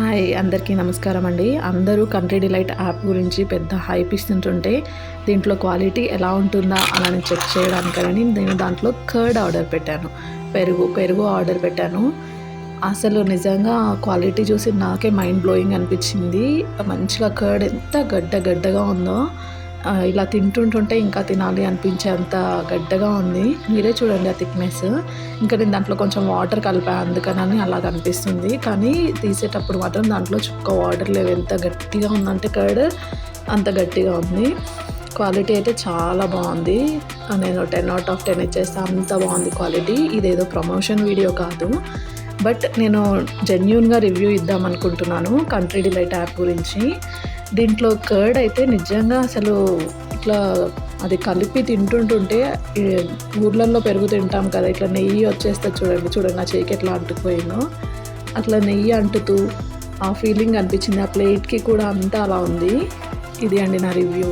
Hi అందరికీ నమస్కారం అండి. అందరూ కంట్రీ డిలైట్ యాప్ గురించి పెద్ద హైప్ ఇస్తుంటుంటే దీంట్లో క్వాలిటీ ఎలా ఉంటుందా అని చెక్ చేయడానికని నేను దాంట్లో కర్డ్ ఆర్డర్ పెట్టాను. పెరుగు ఆర్డర్ పెట్టాను. అసలు నిజంగా క్వాలిటీ చూసి నాకే మైండ్ బ్లోయింగ్ అనిపించింది. మంచిగా కర్డ్ ఎంత గడ్డగా ఉందో, ఇలా తింటుంటుంటే ఇంకా తినాలి అనిపించేంత గడ్డగా ఉంది. మీరే చూడండి ఆ థిక్నెస్. ఇంకా నేను దాంట్లో కొంచెం వాటర్ కలిపాను, అందుకని అలా కనిపిస్తుంది. కానీ తీసేటప్పుడు మాత్రం దాంట్లో చుక్క వాటర్ లేవు. ఎంత గట్టిగా ఉందంటే కర్డ్ అంత గట్టిగా ఉంది. క్వాలిటీ అయితే చాలా బాగుంది. నేను 10/10 ఇచ్చేస్తాను, అంత బాగుంది క్వాలిటీ. ఇదేదో ప్రమోషన్ వీడియో కాదు, బట్ నేను జెన్యూన్గా రివ్యూ ఇద్దాం అనుకుంటున్నాను కంట్రీ డిలైట్ యాప్ గురించి. దీంట్లో కర్డ్ అయితే నిజంగా అసలు ఇట్లా అది కలిపి తింటుంటుంటే ఊర్లలో పెరుగు తింటాం కదా, ఇట్లా నెయ్యి వచ్చేస్తుంది. చూడండి నా చేయికి ఎట్లా అంటుకుపోయిందో, అట్లా నెయ్యి అంటుతూ ఆ ఫీలింగ్ అనిపించింది. ఆ ప్లేట్కి కూడా అంతా అలా ఉంది. ఇది అండి నా రివ్యూ.